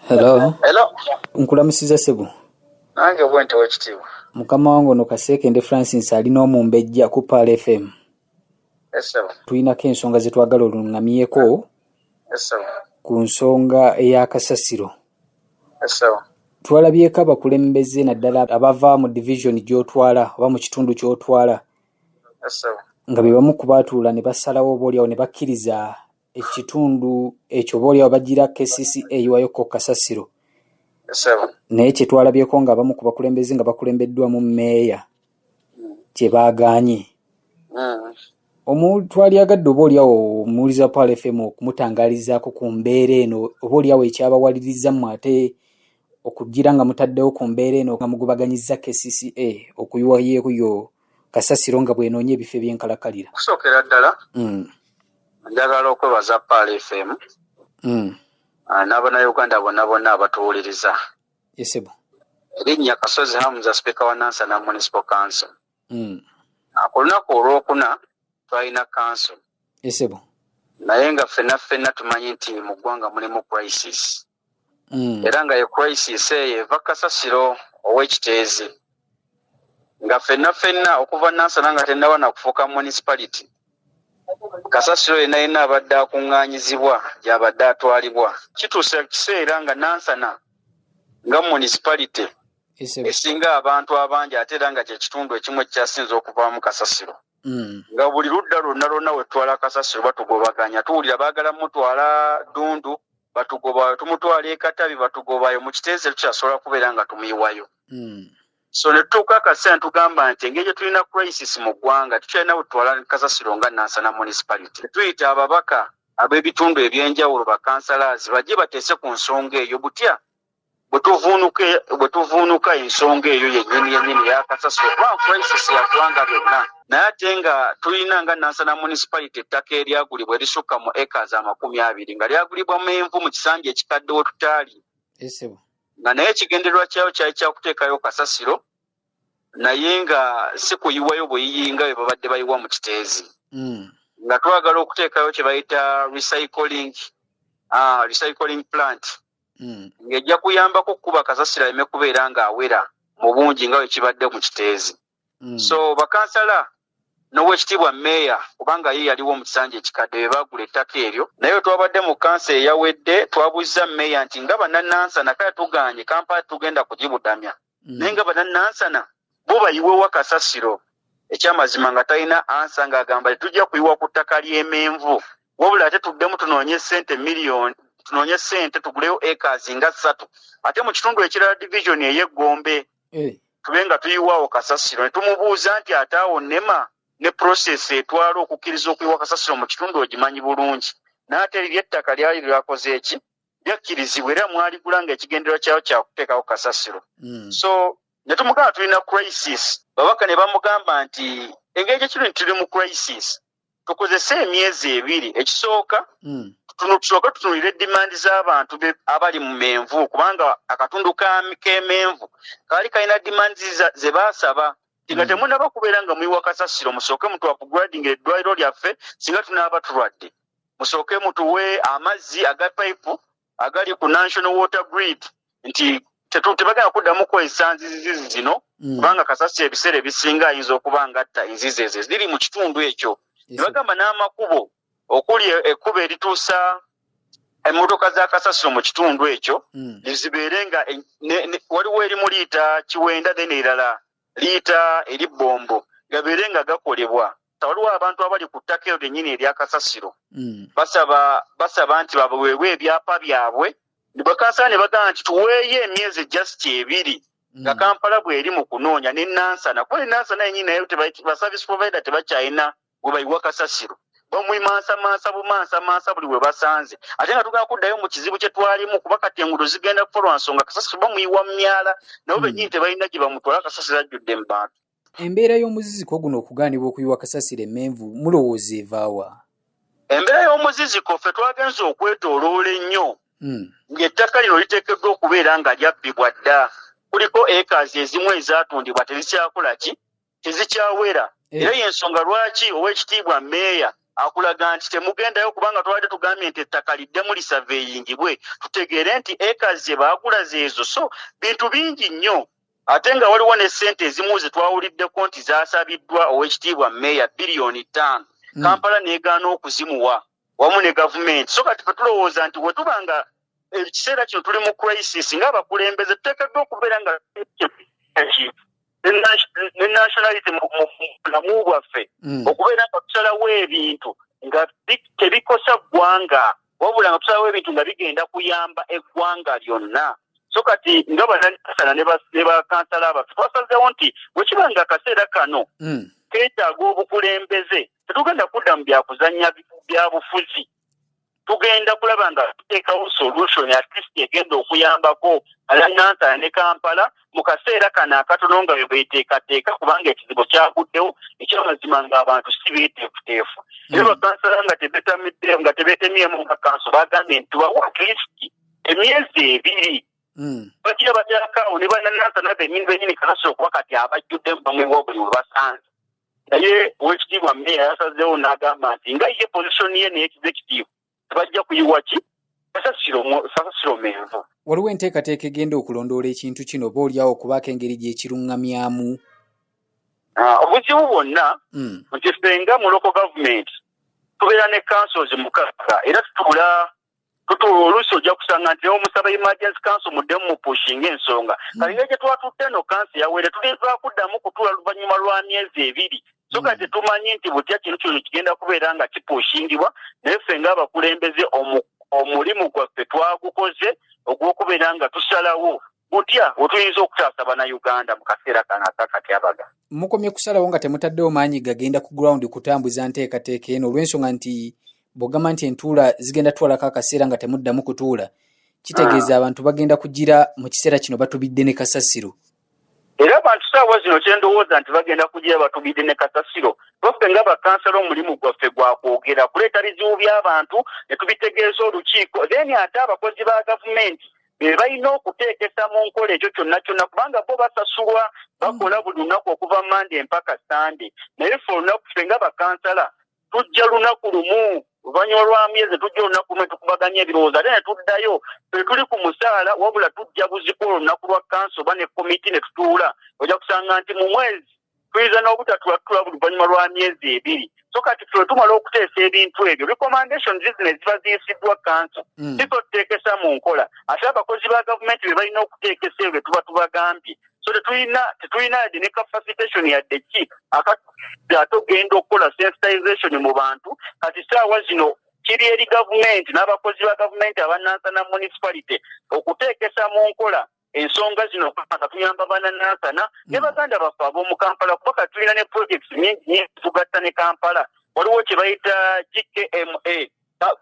Hello. Hello. Nkulamusiza Sebu. Nange bwente wekitiibwa. Mukama wange ono Kasekende Francis alina omumbejja ku Pal FM. Esebo. Tulinako ensonga ze twagala olungamyeko. Esebo. Ku nsonga eya kasasiro. Esebo. Twalabyeko abakulembeze naddala abava mu division gy'otwala oba mu kitundu ky'otwala. Esebo. Nga be bamu ku baatuula ne basalawo oboolyawo ne bakkiriza ekitundu ekyo oboolyawo bagira KCCA yiwayoko kasasiro. Esebo. Naye kye twalabyeko nga abamu ku bakulembeze nga bakulembeddwamu mmeeya kye baagaanye. Omuntu alyagadde oboolyawo omuwuliza Pal FM okumutangalizaako ku mbeera eno oboolyawo ekyabawaliriza mu ate okugira nga mutaddewo ku mbeera eno nga mugubaganyizza KCCA okuyiwayeeko yo kasasiro nga bw'enoonya ebifo eby'enkalakalira. Kusookera ddala njagala okwebaza Pal FM n'Abannayuganda bonna abatuwuliriza. Yesebo. Erinnya Kasozi Hamza, Speaker wa Nansana Municipal Council. Ku lunaku olwokuna twalina council. Yesebo. Naye nga ffenna tumanyi nti mu ggwanga mulimu crisis. Era nga ye crisis eyo eva kasasiro ow'ekiteezi. Nga ffenna okuva Nansana nga tennaba na kufuuka municipality. Kasasiro yenna abadde akuŋŋaanyizibwa gy'abadde atwalibwa. Kituuse ekiseera nga Nansana nga municipality esinga abantu abangi ate era nga kye kitundu ekimu ekyasinze okuvaamu kasasiro. Nga buli ludda lwonna wetutwala kasasiro batugobaganya. Tuwulira baagala mutwala Ddundu batugobayo, tumutwala e Katabi batugobayo, mu kiteezi tukyasobola kubeera nga tumuyiwayo. So ne tutuuka akaseera tugamba nti engeri gye tulina crisis mu ggwanga tukyalina bwetutwala kasasiro nga Nansana municipality. Tuyita ababaka ab'ebitundu ebyenjawulo bakansalazi bajje bateese ku nsonga eyo butya bwe tuvuunuka ensonga eyo yennyini ya kasasiro kuba crisis ya ggwanga byonna. Naye ate nga tulina nga Nansana municipality ettaka eryagulibwa erisukka mu acres 20 nga lyagulibwa Menvu mu kisanja ekikadde we tutaali. Nga naye ekigendererwa kyayo kyali kyakuteekayo kasasiro naye nga si kuyiwayo buyiyi nga bwe babadde bayiwa mu kiteezi. Nga twagala okuteekayo kye bayita recycling plant ng'ejja kuyambako okukuba kasasiro aleme kubeera ng'awera mu bungi nga bwe kibadde mu kiteezi. So bakansala n'owekitiibwa mmeeya kubanga ye yaliwo mu kisanja ekikadde be baagula ettaka eryo. Naye twabadde mu kansa eyawedde twabuuza mmeeya nti nga bannanansana kale tuganye Kampala tugenda kugibudamya. Naye nga bannanansana bo bayiwewa kasasiro. Ekyamazima nga talina ansa ng'agamba tujja kuyiwa ku ttaka ly'Emenvu wabula ate tuddemu tunoonye ssente tuguleyo acres nga 3 ate mu kitundu ekirala division ey'Eggombe tube nga tuyiwaawo kasasiro. Ne tumubuuza nti ate awo nema ne process etwala okukkiriza okuyiwa kasasiro mu kitundu ogimanyi bulungi. N'ate eryo ettaka lyali lyakoze eki lyakkirizibwa era mwaligula nga ekigendererwa kyayo kyakuteekawo kasasiro. So ne tumugamba tulina crisis. Babaka ne bamugamba nti engeri gye kiri tuli mu crisis tukozese emyezi 2. Ekisooka tusooka tutunulire demandi z'abantu abali mu Menvu kubanga akatundu k'Emenvu kaali kalina demandi ze baasaba nga temunaba kubeera nga muyiwa kasasiro musooke mutu upgrading eddwaliro lyaffe singa tunaaba tulwadde. Musooke mutuwe amazzi aga pipe agali ku National Water Grid nti tebagenda kuddamu kwesa nzizi zino kubanga kasasiro ebiseera ebisinga ayinza okuba nga atta enzizi ezo ziri mu kitundu ekyo. Ne bagamba n'amakubo okuli ekkubo erituusa emmotoka za kasasiro mu kitundu ekyo lizibeere nga waliwo eri mu liita Kiwenda then erala liita eri Bombo gabeere nga gakolebwa. Waliwo abantu abali ku ttaka eryo lyennyini erya kasasiro basaba nti baweebwe ebyapa byabwe. Bakansala ne bagamba nti tuweeyo emyezi just 2 nga Kampala bw'eri mu kunoonya ne Nansana kuba Nansana yennyini nayo ba service provider tebakyalina we bayiwa kasasiro. Bamwimansa bumansa buli we basanze ate nga tugenda kuddayo mu kizibu kye twalimu kuba kati enguudo zigenda kufa nsonga kasasiro bamuyiwa mu myala nabo bennyini tebalina gye bamutwala kasasiro ajjudde mu bantu. Embeera y'omuziziko guno okugaanibwa okuyiwa kasasiro Emenvu mulowooza evaawa? Embeera y'omuziziko ffe twagenze okwetooloola ennyo ng'ettaka lino liteekeddwa okubeera nga lyabbibwa dda. Kuliko acres ezimu ezaatundibwa tezikyakola ki tezikyawera. Era y'ensonga lwaki ow'ekitiibwa mmeeya akulaga nti temugendayo kubanga twali tugambye nti ettaka liddemu lisurveyingibwe tutegeere nti acres ze baagula zeezo. So bintu bingi nnyo ate nga waliwo ne ssente ezimu ze twawuliddeko nti zaasabiddwa ow'ekitiibwa meeya biliyoni 5 Kampala n'egaana okuzimuwa wamu ne gavumenti. So kati fe tulowooza nti bwe tuba nga ekiseera kino tuli mu crisis ng'abakulembeze tuteekeddwa okubeera nga ne nationality mulamu bwaffe okubeera nga tusalawo ebintu nga tebikosa ggwanga wabula nga tusalawo ebintu nga bigenda kuyamba eggwanga lyonna. So kati nga bannasana ne bakansala abaffe twasazeewo nti bwe kiba nga akaseera kano keetaaga obukulembeze tetugenda kudda mu byakuzannya byabufuzi, tugenda kulaba nga tuteekawo solution at least egenda okuyambako Nansana ne Kampala mu kaseera kano akatono nga bwe beeteekateeka kubanga ekizibu kyaguddewo ekyamazima ng'abantu si beeteefuteefu. Era bakansala nga tebeetemyemu nga kanso bagambye nti tubawo at least emyezi 2 bakira batyakaawo ne bannanansana bennyini kasasiro okuba kati abajjudde bamwewa buli we basanze. Naye ow'ekitiibwa meeya yasazeewo n'agamba nti nga ye position ye n'executive tebajja kuyiwa ki kasasiro menvu. Waliwo enteekateeka egenda okulondoola ekintu kino oba oliawo okubaako engeri gy'ekiruŋŋamyamu? Obuzibu bwonna nti fenga mu local government tubeera ne councils mukaaga era tutuula oluusi ojja kusanga nti omusaba emergency council muddemu mu pushinga ensonga kali nga gye twatutte no council yawere tuliva kuddamu kutuula luvannyuma lwa myezi 2. So kati tumanyi nti butya kino kino kigenda kubeera nga kipushingibwa naye ffe ng'abakulembeze omulimu gwaffe twagukoze ogw'okubeera nga tusalawo butya wetuyinza okutaasa bannayuganda mu kaseera kano akakati abaga. Mukomye kusalawo nga temutaddewo maanyi gagenda ku ground kutambuza nteekateeka eno olw'ensonga nti bw'ogamba nti entuula zigenda twalako akaseera nga temuddamu kutuula kitegeeza abantu bagenda kugira mu kiseera kino batubidde ne kasasiro. Era abantu saawa zino kyendowooza nti bagenda kugira batubidde ne kasasiro twaffe nga bakansala omulimu gwaffe gwakwogera kuleeta bizibu by'abantu ne tubitegeeza olukiiko then ate abakozi ba gavumenti balina okuteekesa mu nkola ekyo kyonna kyonna kubanga bo basasulwa bakola buli lunaku okuva Monday mpaka Sunday. Naye ffe olunaku ffe nga bakansala tujja lunaku lumu oluvannyuma lwa myezi tujja olunaku lumu tukubaganya ebirowoozo ate ne tuddayo tuli ku musaala wabula tujja buziko olunaku lwa kanso oba ne komiti ne tutuula ojja kusanga nti mu mwezi tuyinza n'obutatula buli luvannyuma lwa myezi 2. So kati twe tumala okuteesa ebintu ebyo recommendation zino ziba ziyisiddwa kanso siko tuteekesa mu nkola ate abakozi ba gavumenti be balina okuteekesa ebyo tuba tubagambye. So tetulina yadde ne capacitation yadde ki ate ogenda okukola sensitization mu bantu kati saawa zino kiri eri gavumenti n'abakozi ba gavumenti abanansana municipality okuteekesa mu nkola ensonga zino nga tuyamba bannanansana ne baganda baffe ab'omu Kampala kuba tulina ne projects nyingi tugatta ne Kampala. Waliwo kye bayita GKMA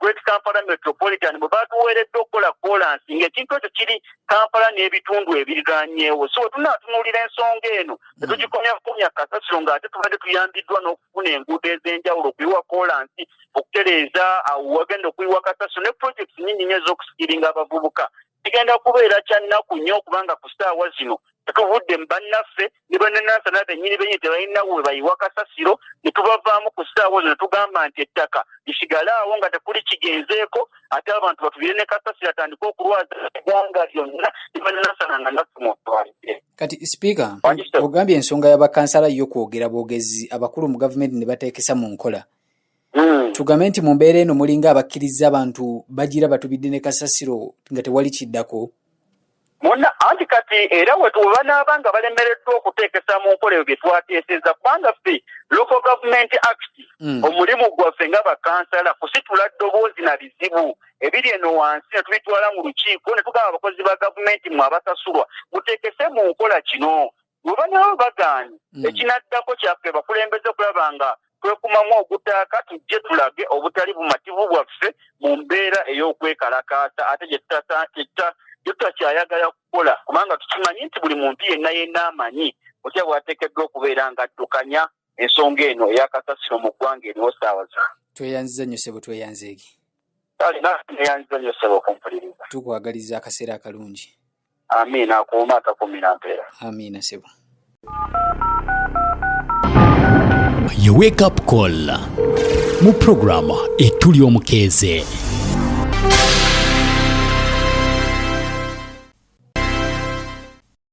Great Kampala Metropolitan bwe batuweeredde okukola kolansi ng'ekintu ekyo kiri Kampala n'ebitundu ebiriraanyeewo. So tunaatunuulira ensonga eno tetugikomyakomya kasasiro ng'ate tubadde tuyambiddwa n'okufuna enguudo ez'enjawulo okuyiwa kolansi okutereeza wagenda okuyiwa kasasiro ne projects nnyingi nnyo ez'okusikiringa abavubuka. Kigenda kubeera kya nnaku nnyo okubanga ku ssaawa zino tetuvudde mu bannaffe ne bannanansana bennyini bennyini tebalinawo we bayiwa kasasiro ne tubavaamu ku ssaawa zino tugamba nti ettaka lisigale awo nga tekuli kigenzeeko ate abantu batubire ne kasasiro atandika okulwaza eggwanga lyonna ne bannanansana nga naffe mutwalidde. Kati sipiika ogambye ensonga y'abakansala yo kwogera bwogezi abakulu mu gavumenti ne bateekesa mu nkola. Tugambe nti mu mbeera eno mulinga abakkiriza abantu bagira batubidde ne kasasiro nga tewali kiddako. Anti kati era banaaba nga balemereddwa okuteekesa mu nkola ebyo bye twateeseza kubanga ffe Local Government Act omulimu gwaffe nga bakansala kusitula ddoboozi na bizibu ebiri eno wansi ne tubitwala mu lukiiko ne tugamba abakozi ba gavumenti mwe abasasulwa muteekese mu nkola kino. Bwe banaaba bagaanye ekinaddako kyaffe bakulembeze okulaba nga twekumamu ogutaaka tujje tulage obutali bumativu bwaffe mu mbeera ey'okwekalakaasa ate gye tutakyayagala kukola kubanga tukimanyi nti buli muntu yenna amanyi otya bwateekeddwa okubeera nga addukanya ensonga eno ey'akasasiro mu ggwanga eriwo ssaawa zino. Tweyanziza nnyo ssebo tweyanzeegi. Neyanziza nnyo ssebo okumpuliriza. Tukwagaliza akaseera akalungi. Amiina akuuma akakumira mpeera. Amiina ssebo. Your wake up call. mu programu etuli omukeeze.